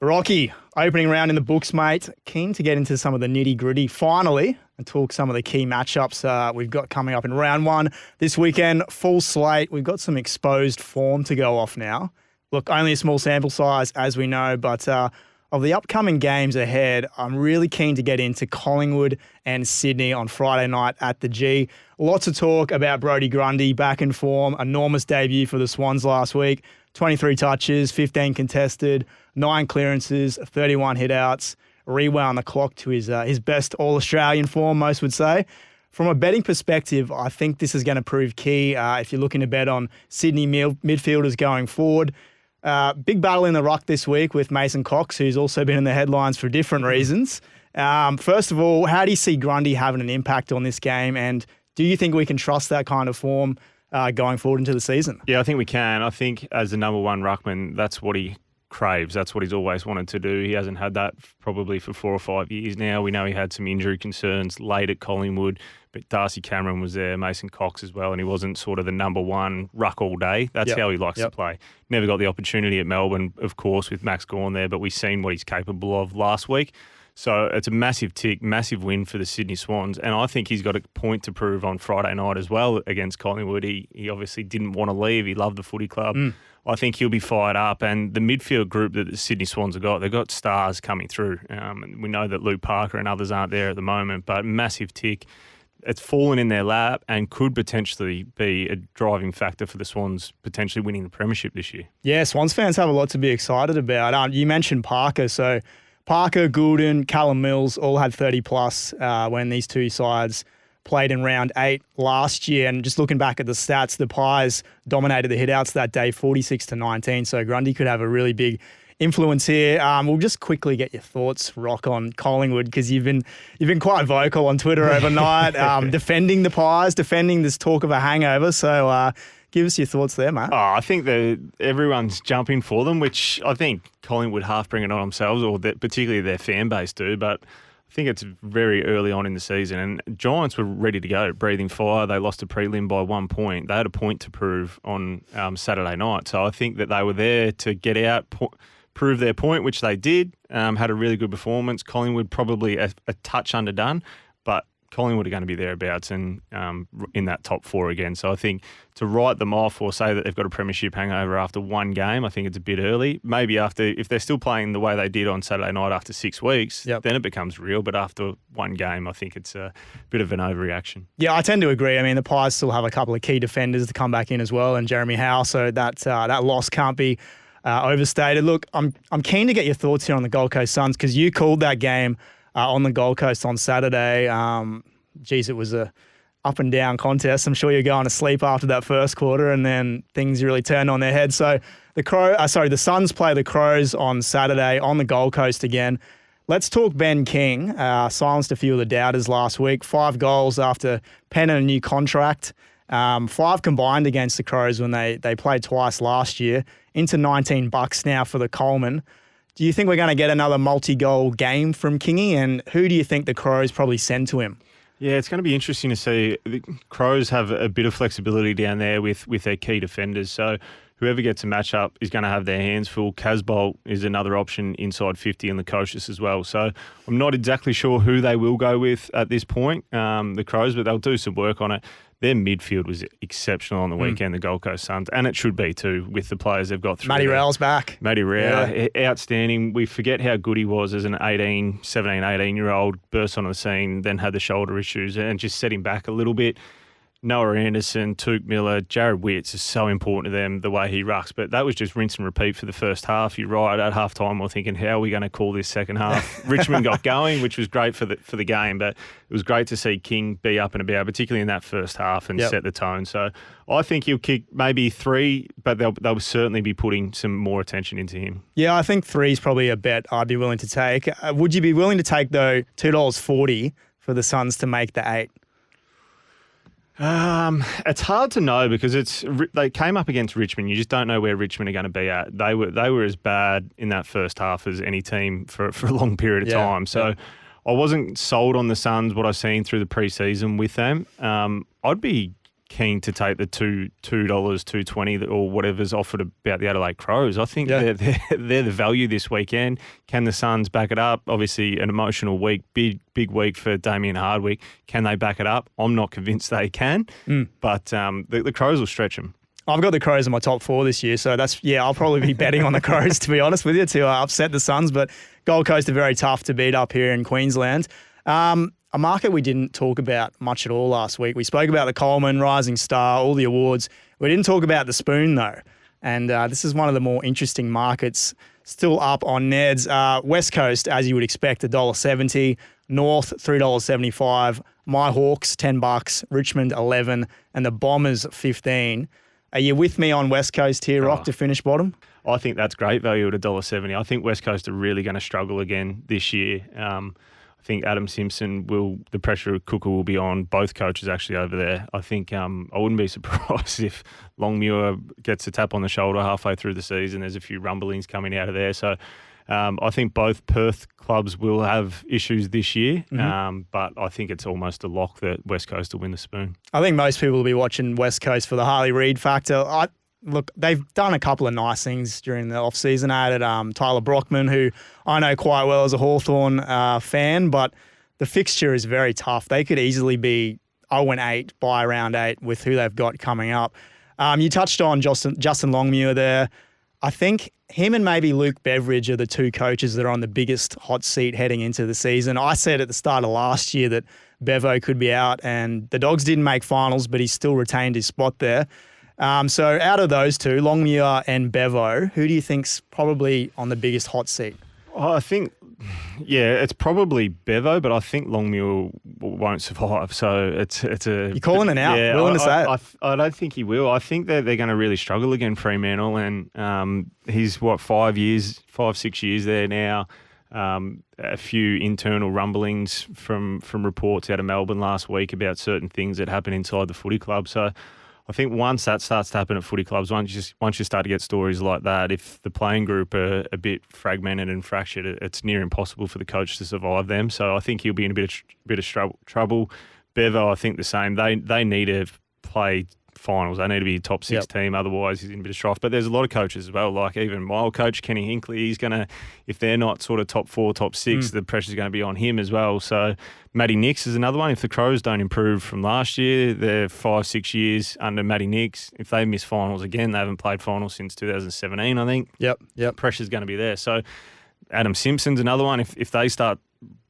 Rocky, opening round in the books, mate. Keen to get into some of the nitty-gritty finally and talk some of the key matchups we've got coming up in round one this weekend. Full slate. We've got some exposed form to go off now. Look, only a small sample size, as we know, but of the upcoming games ahead, I'm really keen to get into Collingwood and Sydney on Friday night at the G. Lots of talk about Brodie Grundy back in form. Enormous debut for the Swans last week. 23 touches, 15 contested, 9 clearances, 31 hitouts, rewound the clock to his best All-Australian form, most would say. From a betting perspective, I think this is going to prove key if you're looking to bet on Sydney midfielders going forward. Big battle in the ruck this week with Mason Cox, who's also been in the headlines for different reasons. First of all, how do you see Grundy having an impact on this game? And do you think we can trust that kind of form going forward into the season? Yeah, I think we can. I think as the number one ruckman, that's what he craves. That's what he's always wanted to do. He hasn't had that probably for 4 or 5 years now. We know he had some injury concerns late at Collingwood, but Darcy Cameron was there, Mason Cox as well, and he wasn't sort of the number one ruck all day. That's how he likes to play. Never got the opportunity at Melbourne, of course, with Max Gawn there, but we've seen what he's capable of last week. So it's a massive tick, massive win for the Sydney Swans. And I think he's got a point to prove on Friday night as well against Collingwood. He obviously didn't want to leave. He loved the footy club. I think he'll be fired up. And the midfield group that the Sydney Swans have got, they've got stars coming through. We know that Luke Parker and others aren't there at the moment, but massive tick. It's fallen in their lap and could potentially be a driving factor for the Swans potentially winning the premiership this year. Yeah, Swans fans have a lot to be excited about. You mentioned Parker, so Parker, Goulden, Callum Mills all had 30-plus when these two sides played in round 8 last year. And just looking back at the stats, the Pies dominated the hitouts that day, 46-19. So Grundy could have a really big influence here. We'll just quickly get your thoughts, Rock, on Collingwood, because you've been quite vocal on Twitter overnight, defending the Pies, defending this talk of a hangover. So give us your thoughts there, mate. I think that everyone's jumping for them, which I think Collingwood half bring it on themselves, or particularly their fan base do. But I think it's very early on in the season, and Giants were ready to go, breathing fire. They lost a prelim by 1 point. They had a point to prove on Saturday night. So I think that they were there to get out, prove their point, which they did. Had a really good performance. Collingwood probably a touch underdone, but Collingwood are going to be thereabouts and in that top 4 again. So I think to write them off or say that they've got a premiership hangover after one game, I think it's a bit early. Maybe if they're still playing the way they did on Saturday night after 6 weeks, then it becomes real. But after one game, I think it's a bit of an overreaction. Yeah, I tend to agree. I mean, the Pies still have a couple of key defenders to come back in as well, and Jeremy Howe, so that loss can't be overstated. Look, I'm keen to get your thoughts here on the Gold Coast Suns, because you called that game on the Gold Coast on Saturday. It was a up and down contest. I'm sure you're going to sleep after that first quarter, and then things really turned on their head. So the Suns play the Crows on Saturday on the Gold Coast again. Let's talk Ben King. Silenced a few of the doubters last week. 5 goals after penning a new contract. 5 combined against the Crows when they played twice last year. Into $19 now for the Coleman. Do you think we're going to get another multi-goal game from Kingy? And who do you think the Crows probably send to him? Yeah, it's going to be interesting to see. The Crows have a bit of flexibility down there with their key defenders. So whoever gets a matchup is going to have their hands full. Casbolt is another option inside 50 and the Coaches as well. So I'm not exactly sure who they will go with at this point, the Crows, but they'll do some work on it. Their midfield was exceptional on the weekend, the Gold Coast Suns, and it should be too with the players they've got through. Matty Rowell's back. Matty Rowell, outstanding. We forget how good he was as an 17, 18-year-old, burst onto the scene, then had the shoulder issues and just set him back a little bit. Noah Anderson, Touk Miller, Jared Witts is so important to them, the way he rucks. But that was just rinse and repeat for the first half. You're right, at halftime we're thinking, how are we going to call this second half? Richmond got going, which was great for the game, but it was great to see King be up and about, particularly in that first half, and set the tone. So I think he'll kick maybe 3, but they'll certainly be putting some more attention into him. Yeah, I think 3 is probably a bet I'd be willing to take. Would you be willing to take, though, $2.40 for the Suns to make the 8? It's hard to know because they came up against Richmond. You just don't know where Richmond are going to be at. They were as bad in that first half as any team for a long period of time. So I wasn't sold on the Suns, what I've seen through the preseason with them. I'd be keen to take the $2.20 or whatever's offered about the Adelaide Crows. I think they're the value this weekend. Can the Suns back it up? Obviously, an emotional week, big week for Damien Hardwick. Can they back it up? I'm not convinced they can, but the Crows will stretch them. I've got the Crows in my top 4 this year, so I'll probably be betting on the Crows, to be honest with you, to upset the Suns. But Gold Coast are very tough to beat up here in Queensland. A market we didn't talk about much at all last week. We spoke about the Coleman, Rising Star, all the awards. We didn't talk about the Spoon, though. And this is one of the more interesting markets, still up on Neds. West Coast, as you would expect, $1.70. North, $3.75. My Hawks, $10. Richmond, $11. And the Bombers, $15. Are you with me on West Coast here, Rock, to finish bottom? I think that's great value at $1.70. I think West Coast are really going to struggle again this year. I think Adam Simpson the pressure cooker will be on both coaches actually over there. I think I wouldn't be surprised if Longmuir gets a tap on the shoulder halfway through the season. There's a few rumblings coming out of there. So I think both Perth clubs will have issues this year, but I think it's almost a lock that West Coast will win the Spoon. I think most people will be watching West Coast for the Harley Reid factor. Look, they've done a couple of nice things during the off-season. I added Tyler Brockman, who I know quite well as a Hawthorn fan, but the fixture is very tough. They could easily be 0-8 by round 8 with who they've got coming up. You touched on Justin Longmuir there. I think him and maybe Luke Beveridge are the two coaches that are on the biggest hot seat heading into the season. I said at the start of last year that Bevo could be out, and the Dogs didn't make finals, but he still retained his spot there. So out of those two, Longmuir and Bevo, who do you think's probably on the biggest hot seat? I think, it's probably Bevo, but I think Longmuir won't survive. So it's a... You're calling it out, willing to say it. I don't think he will. I think they're going to really struggle again, Fremantle, and he's 6 years there now. A few internal rumblings from reports out of Melbourne last week about certain things that happen inside the footy club. So I think once that starts to happen at footy clubs, once you start to get stories like that, if the playing group are a bit fragmented and fractured, it's near impossible for the coach to survive them. So I think he'll be in a bit of trouble. Bevo, I think the same. They need to play finals. They need to be a top 6 team, otherwise he's in a bit of strife. But there's a lot of coaches as well, like even my old coach, Kenny Hinkley, he's going to, if they're not sort of top 4, top 6, the pressure's going to be on him as well. So Matty Nix is another one. If the Crows don't improve from last year, they're 5-6 years under Matty Nix. If they miss finals again, they haven't played finals since 2017, I think. Yep. Pressure's going to be there. So Adam Simpson's another one. If they start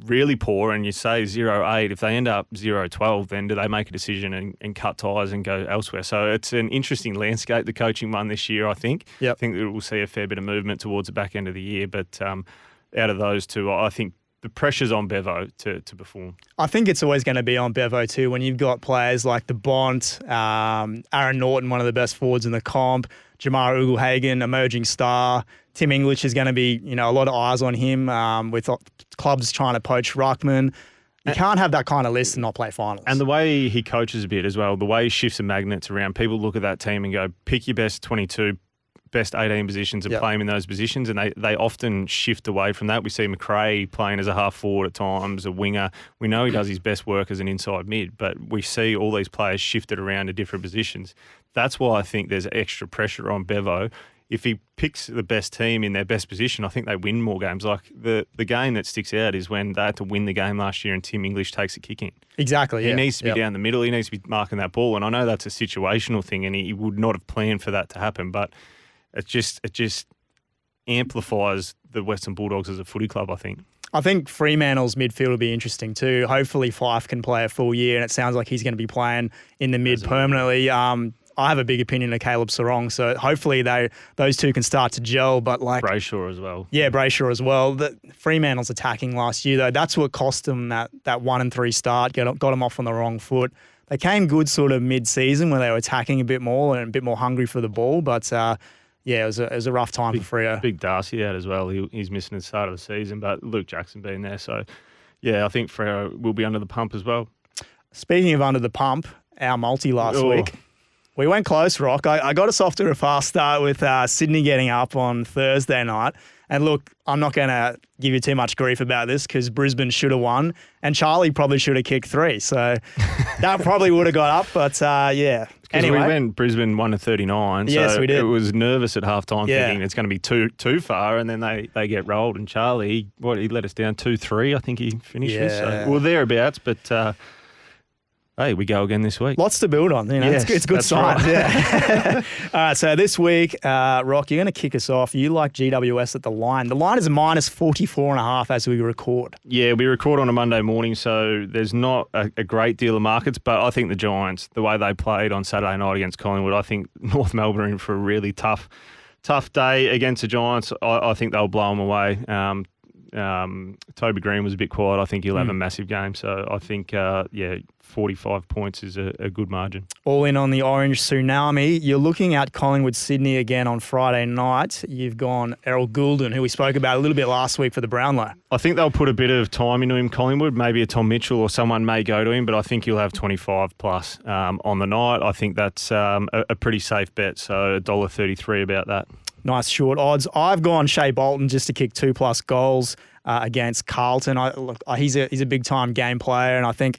really poor and you say 0-8, if they end up 0-12, then do they make a decision and cut ties and go elsewhere? So it's an interesting landscape, the coaching one this year, I think. I think that we'll see a fair bit of movement towards the back end of the year. But out of those two, I think the pressure's on Bevo to perform. I think it's always going to be on Bevo too when you've got players like the Bont, Aaron Norton, one of the best forwards in the comp, Jamar Ugle-Hagan, emerging star. Tim English is going to be, a lot of eyes on him with clubs trying to poach Ruckman. You can't have that kind of list and not play finals. And the way he coaches a bit as well, the way he shifts the magnets around, people look at that team and go, pick your best 22, best 18 positions and play him in those positions. And they often shift away from that. We see McRae playing as a half forward at times, a winger. We know he does his best work as an inside mid, but we see all these players shifted around to different positions. That's why I think there's extra pressure on Bevo. If he picks the best team in their best position, I think they win more games. Like the game that sticks out is when they had to win the game last year and Tim English takes a kick in. Exactly, He needs to be down the middle. He needs to be marking that ball. And I know that's a situational thing and he would not have planned for that to happen, but it just amplifies the Western Bulldogs as a footy club, I think. I think Fremantle's midfield will be interesting too. Hopefully Fife can play a full year and it sounds like he's going to be playing in the mid permanently. I have a big opinion of Caleb Sarong, so hopefully those two can start to gel. But Brayshaw as well. Yeah, Brayshaw as well. Fremantle's attacking last year though. That's what cost them that 1-3 start. Got them off on the wrong foot. They came good sort of mid-season where they were attacking a bit more and a bit more hungry for the ball. But it was a rough time for Freo. Big Darcy out as well. He's missing the start of the season, but Luke Jackson being there. So I think Freo will be under the pump as well. Speaking of under the pump, our multi last week. We went close, Rock. I got us off to a fast start with Sydney getting up on Thursday night. And look, I'm not going to give you too much grief about this because Brisbane should have won and Charlie probably should have kicked 3. So that probably would have got up. But yeah. Anyway. We went Brisbane 1-39. Yes, so we did. It was nervous at halftime thinking it's going to be too far. And then they get rolled. And Charlie, he let us down 2-3, I think he finishes. Yeah. So, well, thereabouts. But hey, we go again this week. Lots to build on. Yes, it's good sign. right. Yeah. All right, so this week, Rock, you're going to kick us off. You like GWS at the line. The line is minus 44.5 as we record. Yeah, we record on a Monday morning, so there's not a great deal of markets, but I think the Giants, the way they played on Saturday night against Collingwood, I think North Melbourne are in for a really tough day against the Giants. I think they'll blow them away. Toby Green was a bit quiet. I think he'll have a massive game. So I think, 45 points is a good margin. All in on the Orange Tsunami. You're looking at Collingwood Sydney again on Friday night. You've gone Errol Goulden, who we spoke about a little bit last week for the Brownlow. I think they'll put a bit of time into him, Collingwood. Maybe a Tom Mitchell or someone may go to him, but I think he'll have 25 plus on the night. I think that's a pretty safe bet. So $1.33 about that. Nice short odds. I've gone Shea Bolton just to kick 2+ goals against Carlton. He's a big time game player, and I think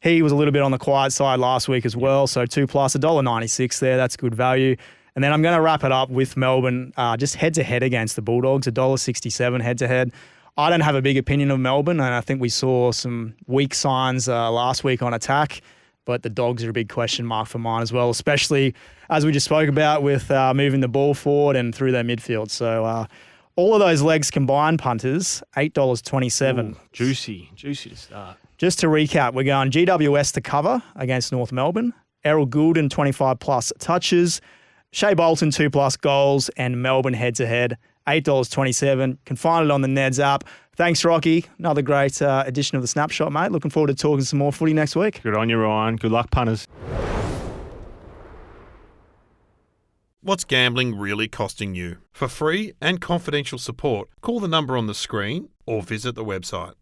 he was a little bit on the quiet side last week as well. So 2+, $1.96 there. That's good value. And then I'm going to wrap it up with Melbourne, just head to head against the Bulldogs, $1.67 head to head. I don't have a big opinion of Melbourne, and I think we saw some weak signs last week on attack. But the Dogs are a big question mark for mine as well, especially as we just spoke about with moving the ball forward and through their midfield. So all of those legs combined, punters, $8.27. Ooh, juicy to start. Just to recap, we're going GWS to cover against North Melbourne, Errol Goulden 25+ touches, Shea Bolton 2+ goals, and Melbourne head-to-head, $8.27. Can find it on the Neds app. Thanks, Rocky. Another great edition of the Snapshot, mate. Looking forward to talking some more footy next week. Good on you, Ryan. Good luck, punters. What's gambling really costing you? For free and confidential support, call the number on the screen or visit the website.